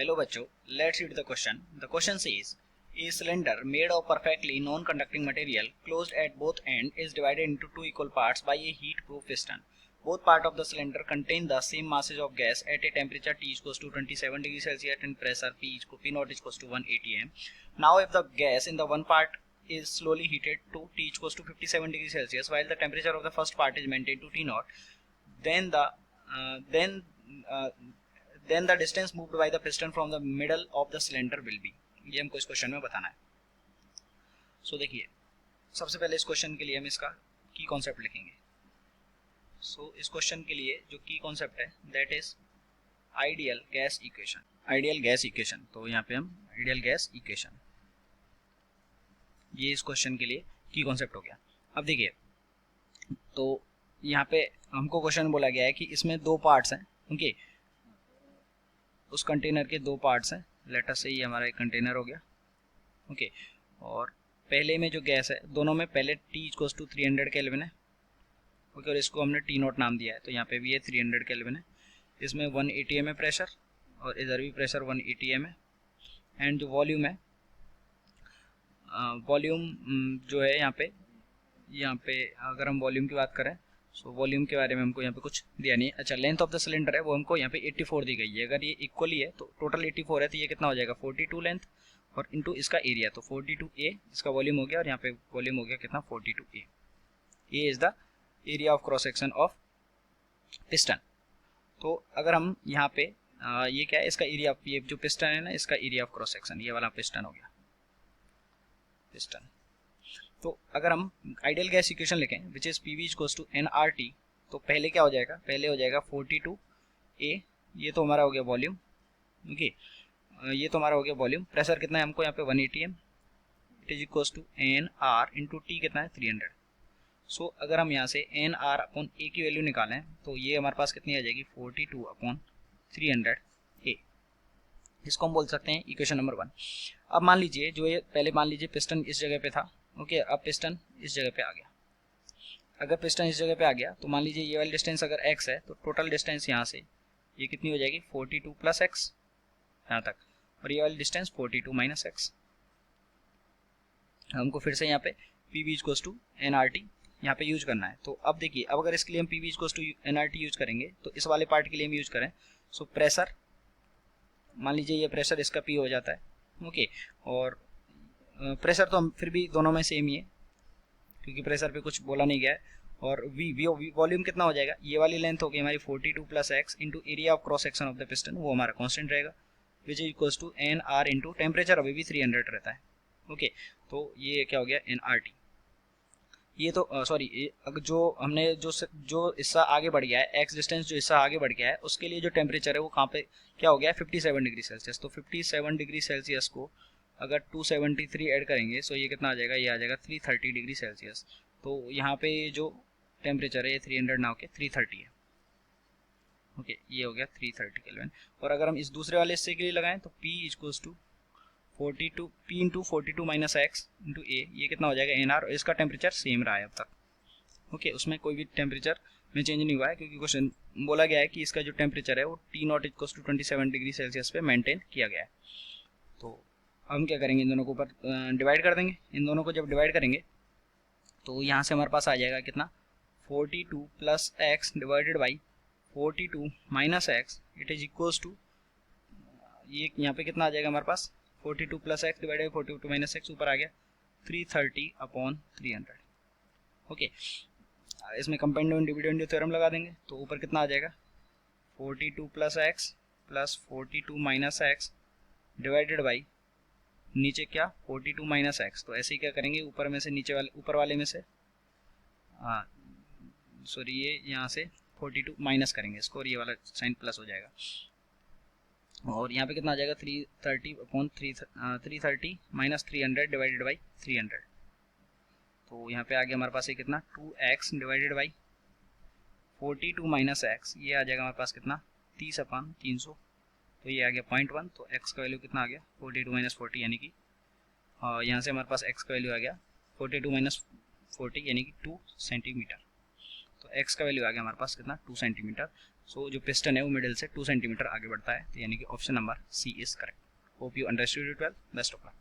Hello बच्चों, let's read the question. The question says, a cylinder made of perfectly non-conducting material closed at both ends is divided into two equal parts by a heat-proof piston. Both parts of the cylinder contain the same masses of gas at a temperature T equals to 27 degrees Celsius and pressure P0 equals to 1 atm. Now if the gas in the one part is slowly heated to T equals to 57 degrees Celsius while the temperature of the first part is maintained to T0, then the distance moved by the piston from the middle of the cylinder will be. ये हमको इस question में बताना है. सो देखिए, सबसे पहले इस क्वेश्चन के लिए हम इसका की कॉन्सेप्ट लिखेंगे. सो इस क्वेश्चन के लिए जो की कॉन्सेप्ट है that is ideal gas equation. Ideal gas equation, तो यहाँ पे हम आइडियल गैस इक्वेशन, ये इस क्वेश्चन के लिए की कॉन्सेप्ट हो गया. अब देखिए, तो यहाँ पे हमको क्वेश्चन बोला गया है कि इसमें दो पार्ट्स हैं. ओके, उस कंटेनर के दो पार्ट्स हैं. लेट अस से ये हमारा एक कंटेनर हो गया. ओके, और पहले में जो गैस है दोनों में पहले T इक्वल्स टू 300 केल्विन है. ओके, और इसको हमने T0 नाम दिया है, तो यहाँ पे भी ये 300 केल्विन है. इसमें 1 atm है प्रेशर, और इधर भी प्रेशर 1 atm है. एंड जो वॉल्यूम है, वॉल्यूम जो है यहाँ पे अगर हम वॉल्यूम की बात करें, सो वॉल्यूम के बारे में हमको यहाँ पे कुछ दिया नहीं है. अच्छा, लेंथ ऑफ द सिलेंडर है वो हमको यहाँ पे 84 दी गई है. अगर ये इक्वली है तो टोटल 84 है, तो ये कितना हो जाएगा 42 लेंथ और इनटू इसका एरिया, तो 42A इसका वॉल्यूम हो गया, और यहाँ पे वॉल्यूम हो गया कितना 42A. ये is the area of cross section of piston. तो अगर हम यहाँ पे ये क्या है, इसका एरिया, ये जो पिस्टन है ना, इसका एरिया ऑफ क्रॉस सेक्शन, ये वाला पिस्टन हो गया पिस्टन. तो अगर हम आइडियल गैस इक्वेशन लिखें which is PV equals to nRT, तो पहले क्या हो जाएगा, पहले हो जाएगा 42A, ये तो हमारा हो गया वॉल्यूम. ओके, ये तो हमारा हो गया वॉल्यूम. प्रेशर कितना है हमको यहाँ पे 1 atm, it is equals to nR into T कितना है 300. सो अगर हम यहाँ से nR अपॉन A की वैल्यू निकालें तो ये हमारे पास कितनी आ जाएगी 42 अपॉन 300A. इसको हम बोल सकते हैं इक्वेशन नंबर 1. अब मान लीजिए, जो ये पहले मान लीजिए पिस्टन इस जगह पे था. ओके, अब पिस्टन इस जगह पे आ गया. अगर पिस्टन इस जगह पे आ गया तो मान लीजिए ये वाली डिस्टेंस अगर x है, तो टोटल डिस्टेंस यहाँ से ये कितनी हो जाएगी 42 प्लस x यहाँ तक, और ये वाली डिस्टेंस 42 माइनस x. हमको फिर से यहाँ पे PV इक्वल्स टू nRT यहाँ पे यूज करना है. तो अब देखिए, अब अगर इसके लिए हम PV equals to nRT use करेंगे तो इस वाले पार्ट के लिए हम यूज करें. सो प्रेशर, मान लीजिए ये प्रेशर इसका P हो जाता है. ओके, और प्रेशर तो हम फिर भी दोनों में सेम ही है क्योंकि प्रेशर पे कुछ बोला नहीं गया है. और वॉल्यूम कितना हो जाएगा, ये वाली लेंथ होगी हमारी 42 plus x into area of cross section of the piston, वो हमारा कांस्टेंट रहेगा which is equals to nR into temperature अभी भी 300 रहता है. ओके, तो ये क्या हो गया nRT. ये तो सॉरी, जो हमने जो हिस्सा आगे बढ़ गया है, x डिस्टेंस जो हिस्सा आगे बढ़ गया है, उसके लिए जो टेम्परेचर है वो कहाँ पे क्या हो गया है 57 डिग्री सेल्सियस. तो 57 डिग्री सेल्सियस को अगर 273 ऐड करेंगे सो ये कितना आ जाएगा, ये आ जाएगा 330 डिग्री सेल्सियस. तो यहाँ पे जो टेम्परेचर है ये 300 ना होके 330 है. ओके, ये हो गया 330 केल्विन. और अगर हम इस दूसरे वाले हिस्से के लिए लगाएं तो P equals to 42 P into 42 minus x into A, ये कितना हो जाएगा nR. इसका टेम्परेचर सेम रहा है अब तक. ओके, उसमें कोई भी टेम्परेचर में चेंज नहीं हुआ है क्योंकि क्वेश्चन बोला गया है कि इसका जो टेम्परेचर है वो T0 equals to 27 degree Celsius पे मेंटेन किया गया है. तो हम क्या करेंगे, इन दोनों को ऊपर डिवाइड कर देंगे. इन दोनों को जब डिवाइड करेंगे तो यहाँ से हमारे पास आ जाएगा कितना 42 plus x divided by 42 minus x, it is equals to, ये यहाँ पे कितना आ जाएगा हमारे पास 42 plus x divided by 42 minus x, ऊपर आ गया 330 अपॉन 300. ओके, इसमें कंपाउंड डिविडेंड थ्योरम लगा देंगे तो ऊपर कितना आ जाएगा 42 plus x plus 42 minus x divided by नीचे क्या 42 माइनस x. तो ऐसे ही क्या करेंगे, ऊपर में से नीचे वाले, ऊपर वाले में से सॉरी, ये यहाँ से 42 माइनस करेंगे इसको, और ये वाला साइन प्लस हो जाएगा. और यहाँ पे कितना आ जाएगा 330 अपॉन 330 माइनस 300 डिवाइडेड बाई 300. तो यहाँ पे आ गया हमारे पास ये कितना 2x divided by 42 minus x, ये आ जाएगा हमारे पास कितना 30 अपॉन 300. तो ये आ गया 0.1. तो x का वैल्यू कितना आ गया 42 माइनस 40 यानी कि यहाँ से हमारे पास x का वैल्यू आ गया 42 माइनस 40 यानी कि 2 सेंटीमीटर. तो x का वैल्यू आ गया हमारे पास कितना 2 सेंटीमीटर. सो जो पिस्टन है वो मिडिल से 2 सेंटीमीटर आगे बढ़ता है, तो यानी कि option number C is correct. Hope you understood it well, best of luck.